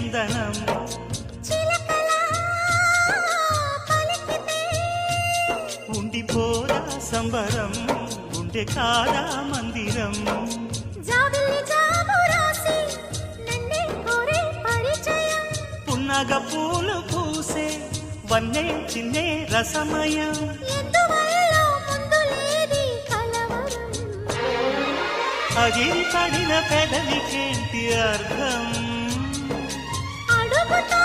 నందనం ఉండిపోరా సంబరం ఉండే కాదా మందిరం పున్నగ పూలు పూసే వన్నే చిన్నే రసమయం అగిరి పడిన పెదవికేంటి అర్థం అడుగుతా